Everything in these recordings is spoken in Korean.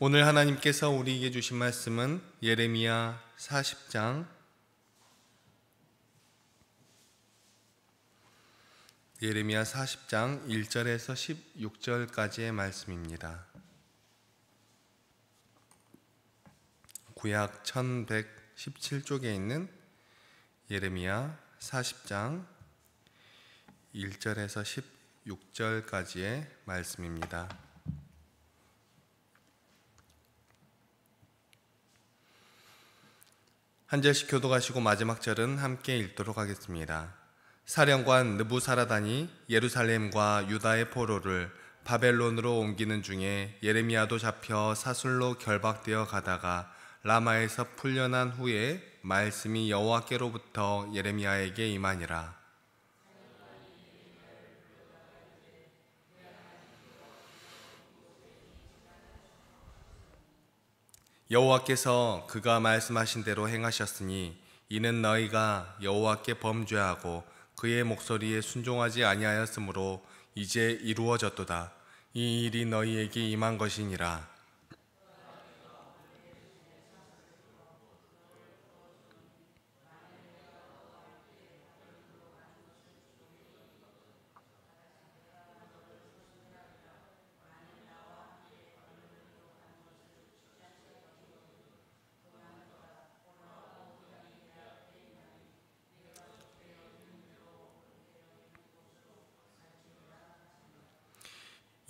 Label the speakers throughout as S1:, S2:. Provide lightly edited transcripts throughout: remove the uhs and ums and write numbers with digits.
S1: 오늘 하나님께서 우리에게 주신 말씀은 예레미야 40장 1절에서 16절까지의 말씀입니다. 구약 1117쪽에 있는 예레미야 40장 1절에서 16절까지의 말씀입니다. 한 절씩 교독하시고 마지막 절은 함께 읽도록 하겠습니다. 사령관 느부사라단이 예루살렘과 유다의 포로를 바벨론으로 옮기는 중에 예레미야도 잡혀 사술로 결박되어 가다가 라마에서 풀려난 후에 말씀이 여호와께로부터 예레미야에게 임하니라. 여호와께서 그가 말씀하신 대로 행하셨으니 이는 너희가 여호와께 범죄하고 그의 목소리에 순종하지 아니하였으므로 이제 이루어졌도다. 이 일이 너희에게 임한 것이니라.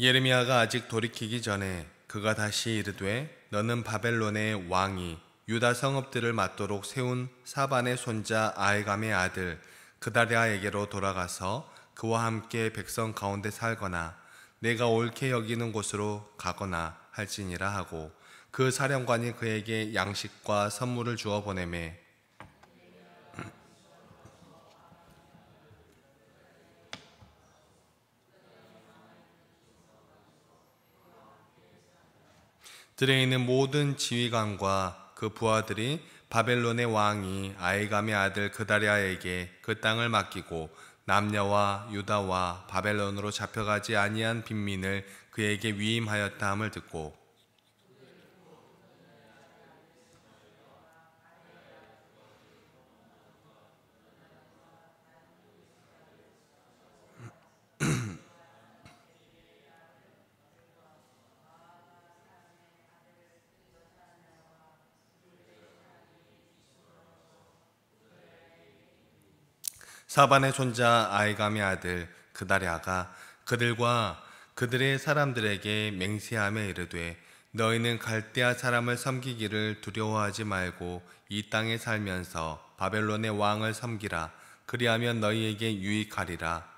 S1: 예레미야가 아직 돌이키기 전에 그가 다시 이르되 너는 바벨론의 왕이 유다 성읍들을 맞도록 세운 사반의 손자 아히감의 아들 그다랴에게로 돌아가서 그와 함께 백성 가운데 살거나 내가 옳게 여기는 곳으로 가거나 할지니라 하고 그 사령관이 그에게 양식과 선물을 주어 보내매 들에 있는 모든 지휘관과 그 부하들이 바벨론의 왕이 아히감의 아들 그다랴에게 그 땅을 맡기고 남녀와 유다와 바벨론으로 잡혀가지 아니한 빈민을 그에게 위임하였다 함을 듣고 사반의 손자 아히감의 아들 그다랴가 그들과 그들의 사람들에게 맹세하며 이르되 너희는 갈대아 사람을 섬기기를 두려워하지 말고 이 땅에 살면서 바벨론의 왕을 섬기라. 그리하면 너희에게 유익하리라.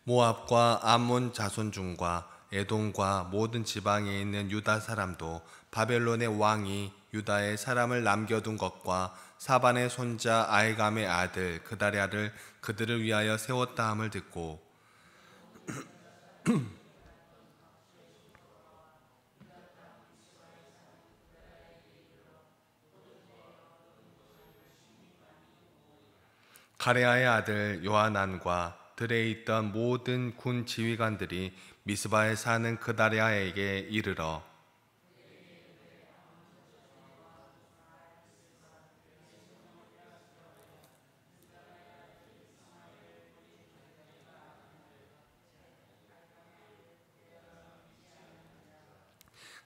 S1: 모압과 암몬 자손 중과 에돔과 모든 지방에 있는 유다 사람도 바벨론의 왕이 유다에 사람을 남겨둔 것과 사반의 손자 아히감의 아들 그다랴를 그들을 위하여 세웠다 함을 듣고 가레아의 아들 요하난과 들에 있던 모든 군 지휘관들이 미스바에 사는 그다랴에게 이르러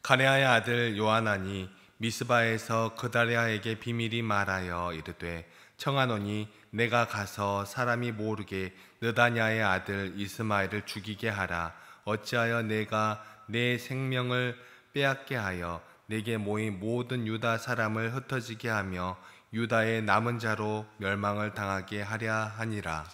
S1: 가레아의 아들 요하난이 미스바에서 그다랴에게 비밀이 말하여 이르되 청하노니 내가 가서 사람이 모르게 느다냐의 아들 이스마엘을 죽이게 하라. 어찌하여 내가 내 생명을 빼앗게 하여 내게 모인 모든 유다 사람을 흩어지게 하며 유다의 남은 자로 멸망을 당하게 하랴 하니라.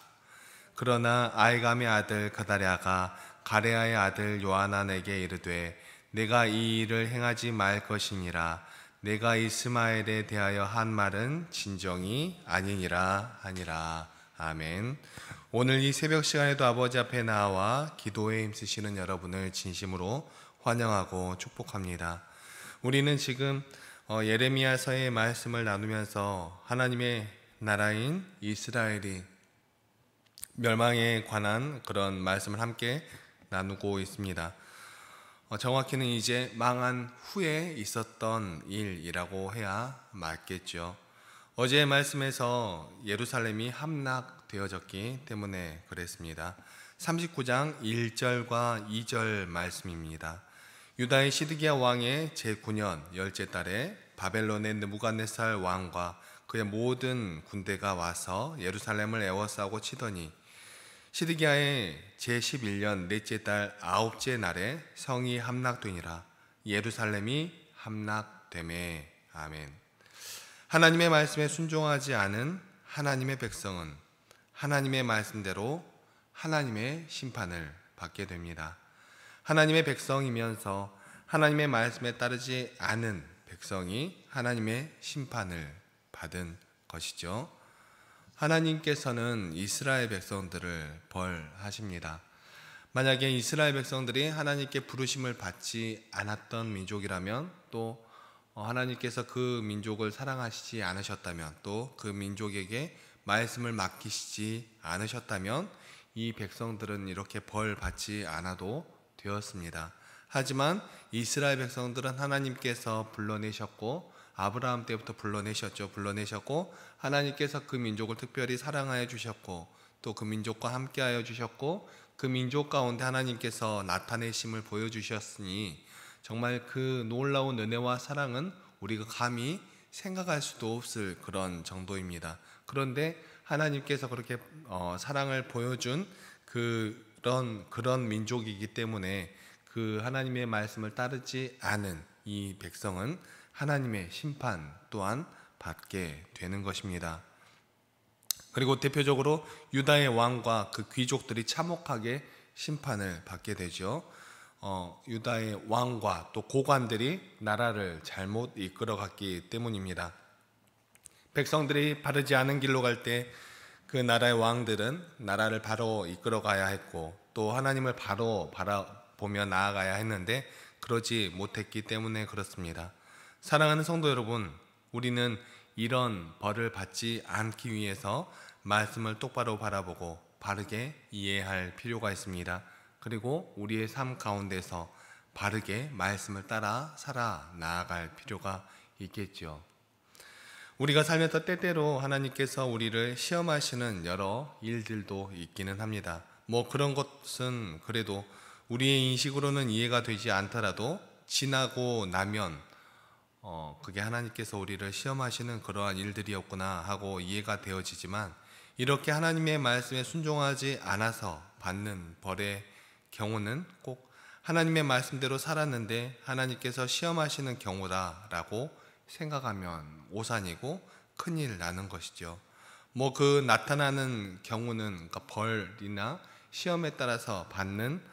S1: 그러나 아히감의 아들 그다랴가 가레아의 아들 요하난에게 이르되 내가 이 일을 행하지 말 것이니라. 내가 이스마엘에 대하여 한 말은 진정이 아니니라 하니라. 아멘. 오늘 이 새벽 시간에도 아버지 앞에 나와 기도에 힘쓰시는 여러분을 진심으로 환영하고 축복합니다. 우리는 지금 예레미야서의 말씀을 나누면서 하나님의 나라인 이스라엘이 멸망에 관한 그런 말씀을 함께 나누고 있습니다. 정확히는 이제 망한 후에 있었던 일이라고 해야 맞겠죠. 어제의 말씀에서 예루살렘이 함락되어졌기 때문에 그랬습니다. 39장 1절과 2절 말씀입니다. 유다의 시드기야 왕의 제9년 열째 달에 바벨론의 느부갓네살 왕과 그의 모든 군대가 와서 예루살렘을 에워싸고 치더니 시드기야의 제11년 넷째 달 아홉째 날에 성이 함락되니라. 예루살렘이 함락되매. 아멘. 하나님의 말씀에 순종하지 않은 하나님의 백성은 하나님의 말씀대로 하나님의 심판을 받게 됩니다. 하나님의 백성이면서 하나님의 말씀에 따르지 않은 백성이 하나님의 심판을 받은 것이죠. 하나님께서는 이스라엘 백성들을 벌하십니다. 만약에 이스라엘 백성들이 하나님께 부르심을 받지 않았던 민족이라면, 또 하나님께서 그 민족을 사랑하시지 않으셨다면, 또 그 민족에게 말씀을 맡기시지 않으셨다면 이 백성들은 이렇게 벌 받지 않아도 되었습니다. 하지만 이스라엘 백성들은 하나님께서 불러내셨고, 아브라함 때부터 불러내셨고 하나님께서 그 민족을 특별히 사랑하여 주셨고, 또 그 민족과 함께하여 주셨고, 그 민족 가운데 하나님께서 나타내심을 보여주셨으니 정말 그 놀라운 은혜와 사랑은 우리가 감히 생각할 수도 없을 그런 정도입니다. 그런데 하나님께서 그렇게 사랑을 보여준 그런 민족이기 때문에 그 하나님의 말씀을 따르지 않은 이 백성은 하나님의 심판 또한 받게 되는 것입니다. 그리고 대표적으로 유다의 왕과 그 귀족들이 참혹하게 심판을 받게 되죠. 유다의 왕과 또 고관들이 나라를 잘못 이끌어갔기 때문입니다. 백성들이 바르지 않은 길로 갈 때 그 나라의 왕들은 나라를 바로 이끌어가야 했고, 또 하나님을 바로 바라보며 나아가야 했는데 그러지 못했기 때문에 그렇습니다. 사랑하는 성도 여러분, 우리는 이런 벌을 받지 않기 위해서 말씀을 똑바로 바라보고 바르게 이해할 필요가 있습니다. 그리고 우리의 삶 가운데서 바르게 말씀을 따라 살아 나아갈 필요가 있겠죠. 우리가 살면서 때때로 하나님께서 우리를 시험하시는 여러 일들도 있기는 합니다. 그런 것은 그래도 우리의 인식으로는 이해가 되지 않더라도 지나고 나면 그게 하나님께서 우리를 시험하시는 그러한 일들이었구나 하고 이해가 되어지지만, 이렇게 하나님의 말씀에 순종하지 않아서 받는 벌의 경우는 꼭 하나님의 말씀대로 살았는데 하나님께서 시험하시는 경우다라고 생각하면 오산이고 큰일 나는 것이죠. 그 나타나는 경우는, 그러니까 벌이나 시험에 따라서 받는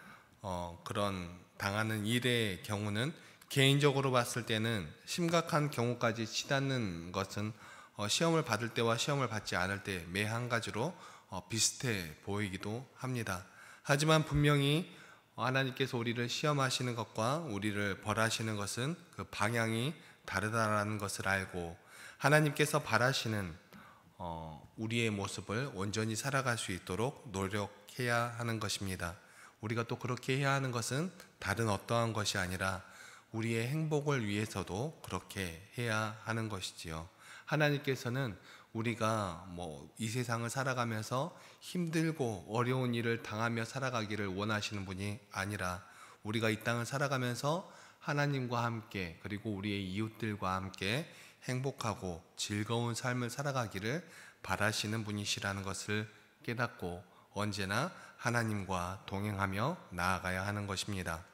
S1: 그런 당하는 일의 경우는 개인적으로 봤을 때는 심각한 경우까지 치닫는 것은 시험을 받을 때와 시험을 받지 않을 때 매 한 가지로 비슷해 보이기도 합니다. 하지만 분명히 하나님께서 우리를 시험하시는 것과 우리를 벌하시는 것은 그 방향이 다르다라는 것을 알고, 하나님께서 바라시는 우리의 모습을 온전히 살아갈 수 있도록 노력해야 하는 것입니다. 우리가 또 그렇게 해야 하는 것은 다른 어떠한 것이 아니라 우리의 행복을 위해서도 그렇게 해야 하는 것이지요. 하나님께서는 우리가 이 세상을 살아가면서 힘들고 어려운 일을 당하며 살아가기를 원하시는 분이 아니라, 우리가 이 땅을 살아가면서 하나님과 함께 그리고 우리의 이웃들과 함께 행복하고 즐거운 삶을 살아가기를 바라시는 분이시라는 것을 깨닫고 언제나 하나님과 동행하며 나아가야 하는 것입니다.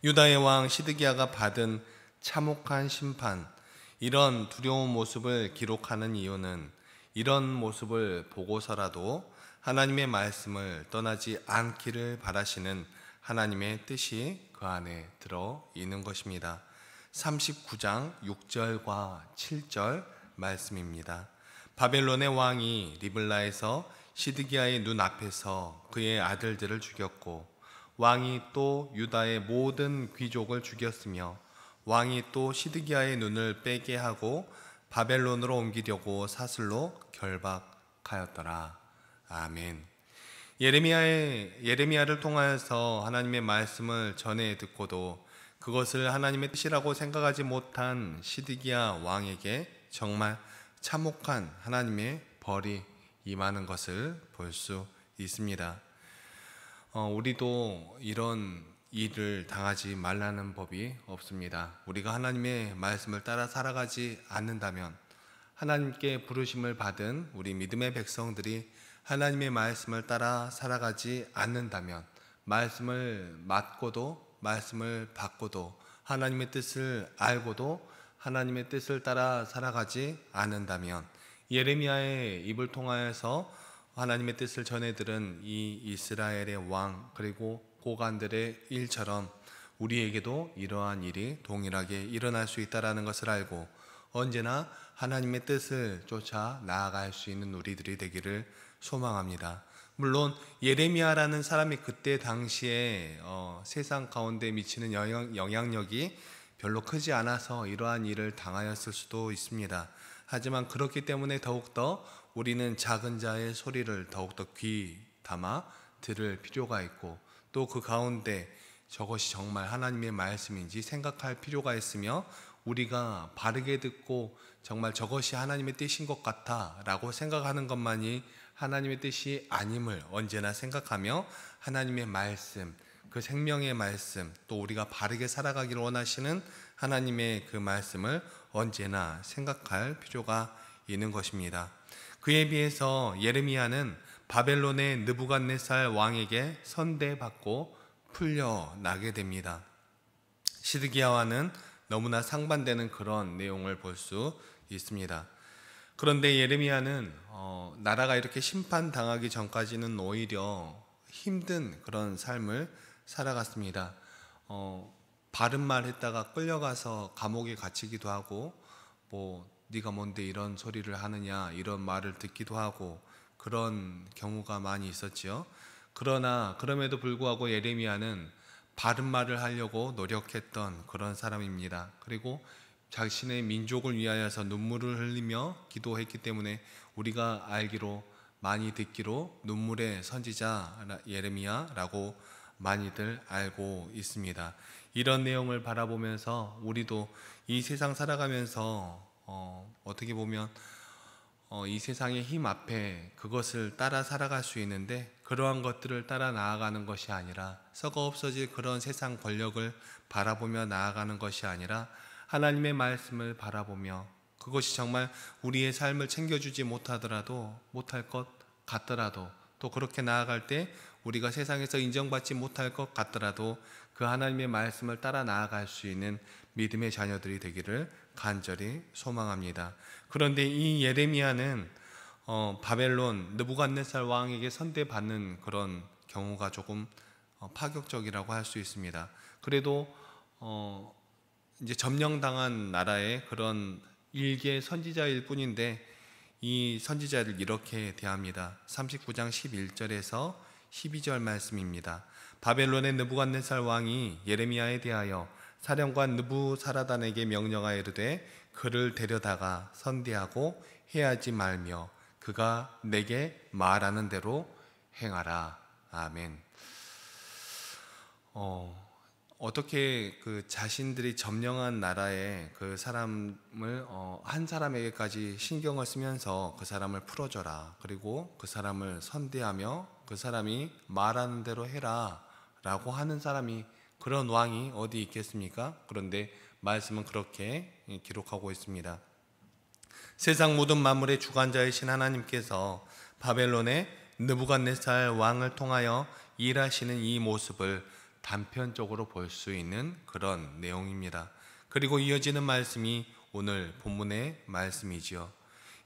S1: 유다의 왕 시드기야가 받은 참혹한 심판, 이런 두려운 모습을 기록하는 이유는 이런 모습을 보고서라도 하나님의 말씀을 떠나지 않기를 바라시는 하나님의 뜻이 그 안에 들어 있는 것입니다. 39장 6절과 7절 말씀입니다. 바벨론의 왕이 리블라에서 시드기야의 눈앞에서 그의 아들들을 죽였고, 왕이 또 유다의 모든 귀족을 죽였으며, 왕이 또 시드기야의 눈을 빼게 하고 바벨론으로 옮기려고 사슬로 결박하였더라. 아멘. 예레미야를 통하여서 하나님의 말씀을 전해 듣고도 그것을 하나님의 뜻이라고 생각하지 못한 시드기야 왕에게 정말 참혹한 하나님의 벌이 임하는 것을 볼 수 있습니다. 우리도 이런 일을 당하지 말라는 법이 없습니다. 우리가 하나님의 말씀을 따라 살아가지 않는다면, 하나님께 부르심을 받은 우리 믿음의 백성들이 하나님의 말씀을 따라 살아가지 않는다면, 말씀을 맡고도 말씀을 받고도 하나님의 뜻을 알고도 하나님의 뜻을 따라 살아가지 않는다면, 예레미야의 입을 통하여서 하나님의 뜻을 전해 들은 이 이스라엘의 왕 그리고 고관들의 일처럼 우리에게도 이러한 일이 동일하게 일어날 수 있다는 것을 알고 언제나 하나님의 뜻을 쫓아 나아갈 수 있는 우리들이 되기를 소망합니다. 물론 예레미야라는 사람이 그때 당시에 세상 가운데 미치는 영향력이 별로 크지 않아서 이러한 일을 당하였을 수도 있습니다. 하지만 그렇기 때문에 더욱더 우리는 작은 자의 소리를 더욱더 귀 담아 들을 필요가 있고, 또 그 가운데 저것이 정말 하나님의 말씀인지 생각할 필요가 있으며, 우리가 바르게 듣고 정말 저것이 하나님의 뜻인 것 같아 라고 생각하는 것만이 하나님의 뜻이 아님을 언제나 생각하며 하나님의 말씀, 그 생명의 말씀, 또 우리가 바르게 살아가기를 원하시는 하나님의 그 말씀을 언제나 생각할 필요가 있는 것입니다. 그에 비해서 예레미야는 바벨론의 느부갓네살 왕에게 선대받고 풀려나게 됩니다. 시드기야와는 너무나 상반되는 그런 내용을 볼 수 있습니다. 그런데 예레미야는 나라가 이렇게 심판당하기 전까지는 오히려 힘든 그런 삶을 살아갔습니다. 바른 말 했다가 끌려가서 감옥에 갇히기도 하고, 네가 뭔데 이런 소리를 하느냐 이런 말을 듣기도 하고 그런 경우가 많이 있었지요. 그럼에도 불구하고 예레미야는 바른 말을 하려고 노력했던 그런 사람입니다. 그리고 자신의 민족을 위하여서 눈물을 흘리며 기도했기 때문에 우리가 알기로, 많이 듣기로 눈물의 선지자 예레미야라고 많이들 알고 있습니다. 이런 내용을 바라보면서 우리도 이 세상 살아가면서 어떻게 보면 이 세상의 힘 앞에 그것을 따라 살아갈 수 있는데, 그러한 것들을 따라 나아가는 것이 아니라, 썩어 없어질 그런 세상 권력을 바라보며 나아가는 것이 아니라 하나님의 말씀을 바라보며, 그것이 정말 우리의 삶을 챙겨주지 못할 것 같더라도, 또 그렇게 나아갈 때 우리가 세상에서 인정받지 못할 것 같더라도 그 하나님의 말씀을 따라 나아갈 수 있는 믿음의 자녀들이 되기를 간절히 소망합니다. 그런데 이 예레미야는 바벨론 느부갓네살 왕에게 선대받는 그런 경우가 조금 파격적이라고 할 수 있습니다. 그래도 이제 점령당한 나라의 그런 일개 선지자일 뿐인데, 이 선지자를 이렇게 대합니다. 39장 11절에서 12절 말씀입니다. 바벨론의 느부갓네살 왕이 예레미야에 대하여 사령관 느부사라단에게 명령하여 이르되 그를 데려다가 선대하고 해하지 말며 그가 내게 말하는 대로 행하라. 아멘. 어떻게 그 자신들이 점령한 나라의 그 사람을 한 사람에게까지 신경을 쓰면서 그 사람을 풀어줘라, 그리고 그 사람을 선대하며 그 사람이 말하는 대로 해라 라고 하는 사람이, 그런 왕이 어디 있겠습니까? 그런데 말씀은 그렇게 기록하고 있습니다. 세상 모든 만물의 주관자이신 하나님께서 바벨론의 느부갓네살 왕을 통하여 일하시는 이 모습을 단편적으로 볼 수 있는 그런 내용입니다. 그리고 이어지는 말씀이 오늘 본문의 말씀이지요.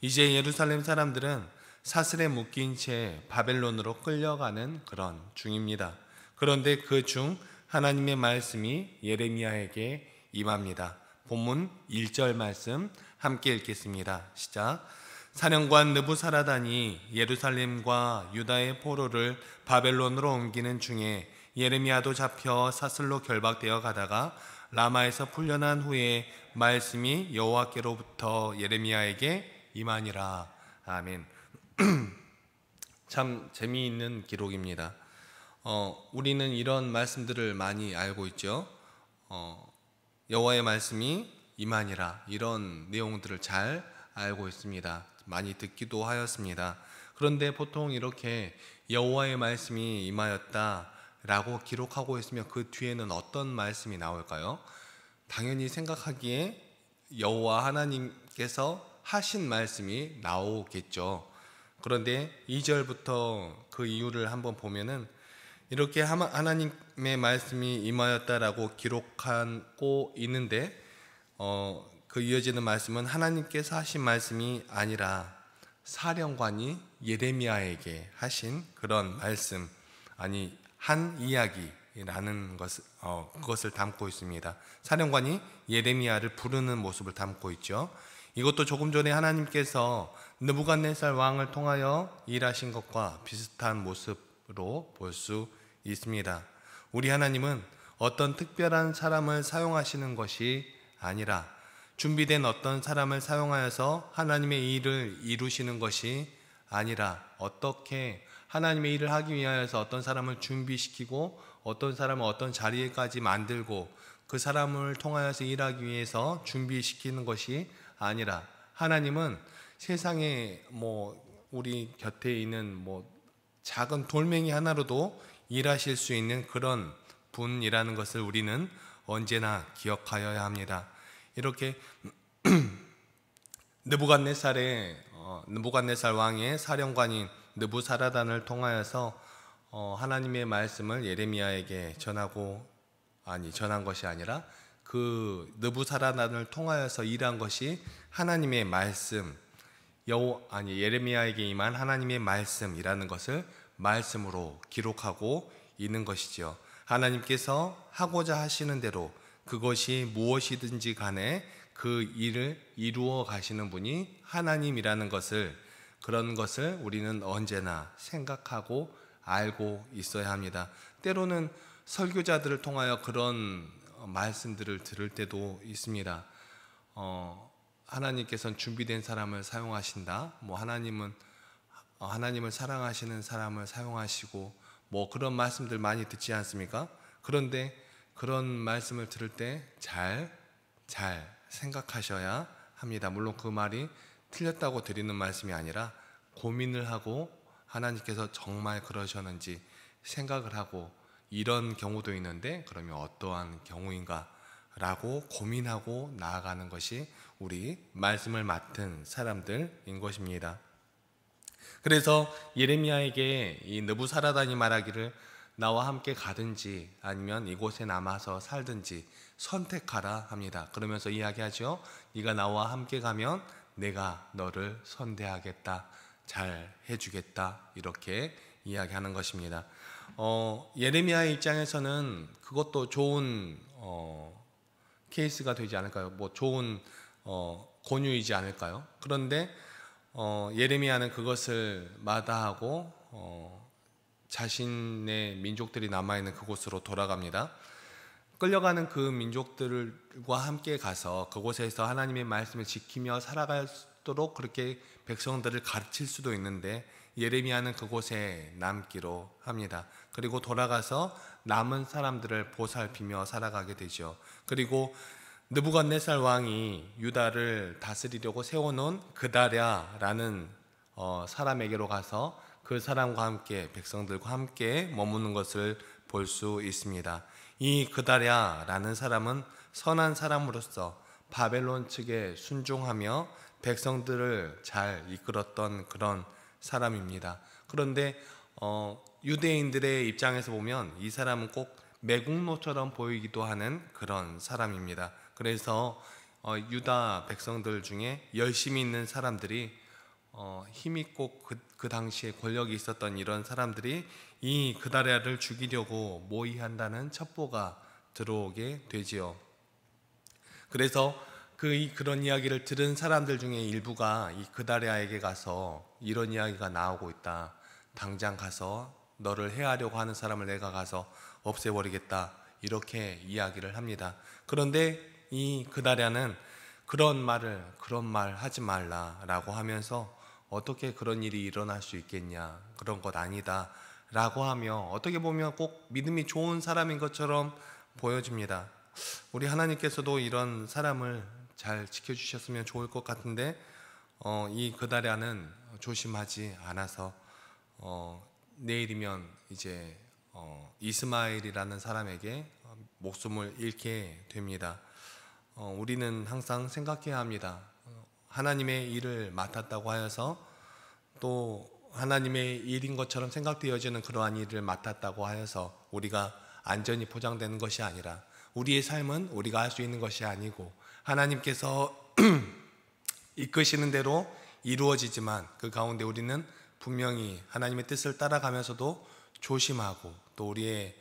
S1: 이제 예루살렘 사람들은 사슬에 묶인 채 바벨론으로 끌려가는 그런 중입니다. 그런데 그 중 하나님의 말씀이 예레미야에게 임합니다. 본문 1절 말씀 함께 읽겠습니다. 시작. 사령관 느부사라단이 예루살렘과 유다의 포로를 바벨론으로 옮기는 중에 예레미야도 잡혀 사슬로 결박되어 가다가 라마에서 풀려난 후에 말씀이 여호와께로부터 예레미야에게 임하니라. 아멘. 참 재미있는 기록입니다. 우리는 이런 말씀들을 많이 알고 있죠. 여호와의 말씀이 임하니라, 이런 내용들을 잘 알고 있습니다. 많이 듣기도 하였습니다. 그런데 보통 이렇게 여호와의 말씀이 임하였다라고 기록하고 있으면 그 뒤에는 어떤 말씀이 나올까요? 당연히 생각하기에 여호와 하나님께서 하신 말씀이 나오겠죠. 그런데 2절부터 그 이유를 한번 보면은 이렇게 하나님의 말씀이 임하였다라고 기록하고 있는데 그 이어지는 말씀은 하나님께서 하신 말씀이 아니라 사령관이 예레미야에게 하신 그런 말씀, 아니 한 이야기라는 그것을 담고 있습니다. 사령관이 예레미야를 부르는 모습을 담고 있죠. 이것도 조금 전에 하나님께서 느부갓네살 왕을 통하여 일하신 것과 비슷한 모습으로 볼 수 있습니다. 우리 하나님은 어떤 특별한 사람을 사용하시는 것이 아니라 준비된 어떤 사람을 사용하여서 하나님의 일을 이루시는 것이 아니라 어떻게 하나님의 일을 하기 위하여서 어떤 사람을 준비시키고 어떤 사람을 어떤 자리에까지 만들고 그 사람을 통하여서 일하기 위해서 준비시키는 것이 아니라 하나님은 세상에 우리 곁에 있는 작은 돌멩이 하나로도 일하실 수 있는 그런 분이라는 것을 우리는 언제나 기억하여야 합니다. 이렇게 느부갓네살 왕의 사령관인 느부사라단을 통하여서 하나님의 말씀을 예레미야에게 전한 것이 아니라 그 느부사라단을 통하여서 일한 것이 하나님의 말씀, 예레미야에게 임한 하나님의 말씀이라는 것을 말씀으로 기록하고 있는 것이죠. 하나님께서 하고자 하시는 대로 그것이 무엇이든지 간에 그 일을 이루어 가시는 분이 하나님이라는 것을, 그런 것을 우리는 언제나 생각하고 알고 있어야 합니다. 때로는 설교자들을 통하여 그런 말씀들을 들을 때도 있습니다. 하나님께서는 준비된 사람을 사용하신다. 하나님을 사랑하시는 사람을 사용하시고 그런 말씀들 많이 듣지 않습니까? 그런데 그런 말씀을 들을 때 잘 생각하셔야 합니다. 물론 그 말이 틀렸다고 드리는 말씀이 아니라 고민을 하고 하나님께서 정말 그러셨는지 생각을 하고 이런 경우도 있는데 그러면 어떠한 경우인가 라고 고민하고 나아가는 것이 우리 말씀을 맡은 사람들인 것입니다. 그래서 예레미야에게 이 느부사라단이 말하기를 나와 함께 가든지 아니면 이곳에 남아서 살든지 선택하라 합니다. 그러면서 이야기하죠. 네가 나와 함께 가면 내가 너를 선대하겠다, 잘 해주겠다, 이렇게 이야기하는 것입니다. 예레미야의 입장에서는 그것도 좋은 케이스가 되지 않을까요? 좋은 권유이지 않을까요? 그런데 예레미야는 그것을 마다하고 자신의 민족들이 남아있는 그곳으로 돌아갑니다. 끌려가는 그 민족들과 함께 가서 그곳에서 하나님의 말씀을 지키며 살아가도록 그렇게 백성들을 가르칠 수도 있는데 예레미야는 그곳에 남기로 합니다. 그리고 돌아가서 남은 사람들을 보살피며 살아가게 되죠. 그리고 느부갓네살 왕이 유다를 다스리려고 세워놓은 그다랴라는 사람에게로 가서 그 사람과 함께 백성들과 함께 머무는 것을 볼 수 있습니다. 이 그다랴라는 사람은 선한 사람으로서 바벨론 측에 순종하며 백성들을 잘 이끌었던 그런 사람입니다. 그런데 유대인들의 입장에서 보면 이 사람은 꼭 매국노처럼 보이기도 하는 그런 사람입니다. 그래서 유다 백성들 중에 열심히 있는 사람들이 힘있고 그 당시에 권력이 있었던 이런 사람들이 이 그다랴를 죽이려고 모의한다는 첩보가 들어오게 되지요. 그래서 그런 이야기를 들은 사람들 중에 일부가 이 그다랴에게 가서 이런 이야기가 나오고 있다, 당장 가서 너를 해하려고 하는 사람을 내가 가서 없애버리겠다, 이렇게 이야기를 합니다. 그런데 이 그다랴는 그런 말 하지 말라라고 하면서 어떻게 그런 일이 일어날 수 있겠냐, 그런 것 아니다 라고 하며 어떻게 보면 꼭 믿음이 좋은 사람인 것처럼 보여집니다. 우리 하나님께서도 이런 사람을 잘 지켜주셨으면 좋을 것 같은데 이 그다랴는 조심하지 않아서 내일이면 이제 이스마엘이라는 사람에게 목숨을 잃게 됩니다. 우리는 항상 생각해야 합니다. 하나님의 일을 맡았다고 하여서 또 하나님의 일인 것처럼 생각되어지는 그러한 일을 맡았다고 하여서 우리가 안전이 보장되는 것이 아니라 우리의 삶은 우리가 할 수 있는 것이 아니고 하나님께서 이끄시는 대로 이루어지지만 그 가운데 우리는 분명히 하나님의 뜻을 따라가면서도 조심하고 또 우리의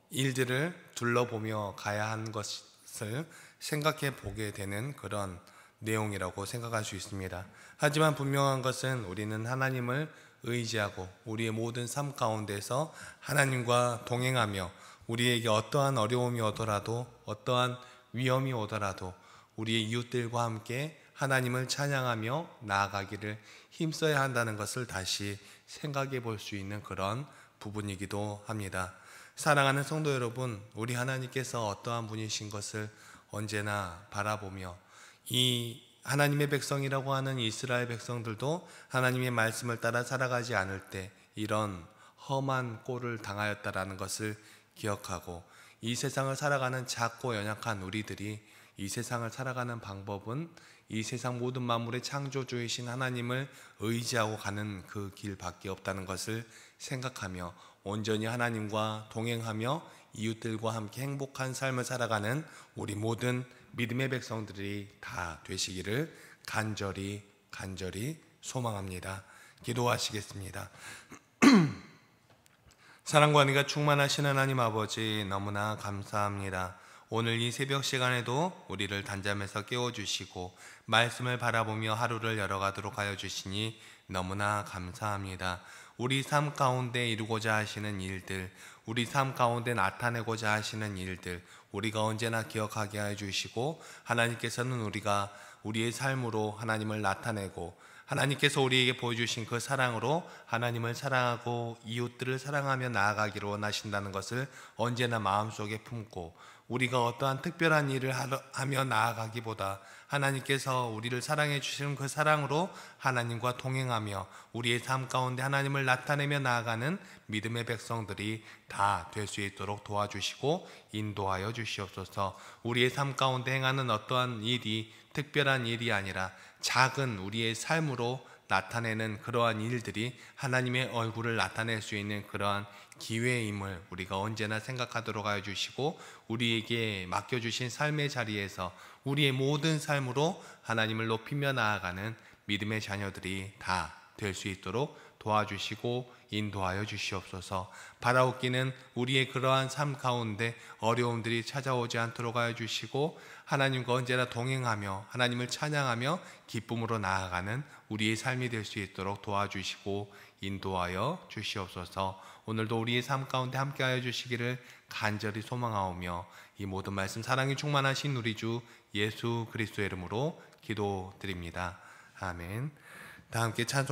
S1: 일들을 둘러보며 가야 하는 것을 생각해 보게 되는 그런 내용이라고 생각할 수 있습니다. 하지만 분명한 것은 우리는 하나님을 의지하고 우리의 모든 삶 가운데서 하나님과 동행하며 우리에게 어떠한 어려움이 오더라도 어떠한 위험이 오더라도 우리의 이웃들과 함께 하나님을 찬양하며 나아가기를 힘써야 한다는 것을 다시 생각해 볼 수 있는 그런 부분이기도 합니다. 사랑하는 성도 여러분, 우리 하나님께서 어떠한 분이신 것을 언제나 바라보며 이 하나님의 백성이라고 하는 이스라엘 백성들도 하나님의 말씀을 따라 살아가지 않을 때 이런 험한 꼴을 당하였다라는 것을 기억하고 이 세상을 살아가는 작고 연약한 우리들이 이 세상을 살아가는 방법은 이 세상 모든 만물의 창조주이신 하나님을 의지하고 가는 그 길밖에 없다는 것을 생각하며 온전히 하나님과 동행하며 이웃들과 함께 행복한 삶을 살아가는 우리 모든 믿음의 백성들이 다 되시기를 간절히 소망합니다. 기도하시겠습니다. 사랑과 은혜가 충만하신 하나님 아버지, 너무나 감사합니다. 오늘 이 새벽 시간에도 우리를 단잠에서 깨워주시고 말씀을 바라보며 하루를 열어가도록 하여 주시니 너무나 감사합니다. 우리 삶 가운데 이루고자 하시는 일들, 우리 삶 가운데 나타내고자 하시는 일들, 우리가 언제나 기억하게 해주시고 하나님께서는 우리가 우리의 삶으로 하나님을 나타내고 하나님께서 우리에게 보여주신 그 사랑으로 하나님을 사랑하고 이웃들을 사랑하며 나아가기를 원하신다는 것을 언제나 마음속에 품고 우리가 어떠한 특별한 일을 하며 나아가기보다 하나님께서 우리를 사랑해 주시는 그 사랑으로 하나님과 동행하며 우리의 삶 가운데 하나님을 나타내며 나아가는 믿음의 백성들이 다 될 수 있도록 도와주시고 인도하여 주시옵소서. 우리의 삶 가운데 행하는 어떠한 일이 특별한 일이 아니라 작은 우리의 삶으로 나타내는 그러한 일들이 하나님의 얼굴을 나타낼 수 있는 그러한 기회임을 우리가 언제나 생각하도록 하여 주시고 우리에게 맡겨주신 삶의 자리에서 우리의 모든 삶으로 하나님을 높이며 나아가는 믿음의 자녀들이 다 될 수 있도록 도와주시고 인도하여 주시옵소서. 바라옵기는 우리의 그러한 삶 가운데 어려움들이 찾아오지 않도록 하여 주시고 하나님과 언제나 동행하며 하나님을 찬양하며 기쁨으로 나아가는 우리의 삶이 될 수 있도록 도와주시고 인도하여 주시옵소서. 오늘도 우리의 삶 가운데 함께하여 주시기를 간절히 소망하오며 이 모든 말씀 사랑이 충만하신 우리 주 예수 그리스도의 이름으로 기도드립니다. 아멘. 다 함께 찬송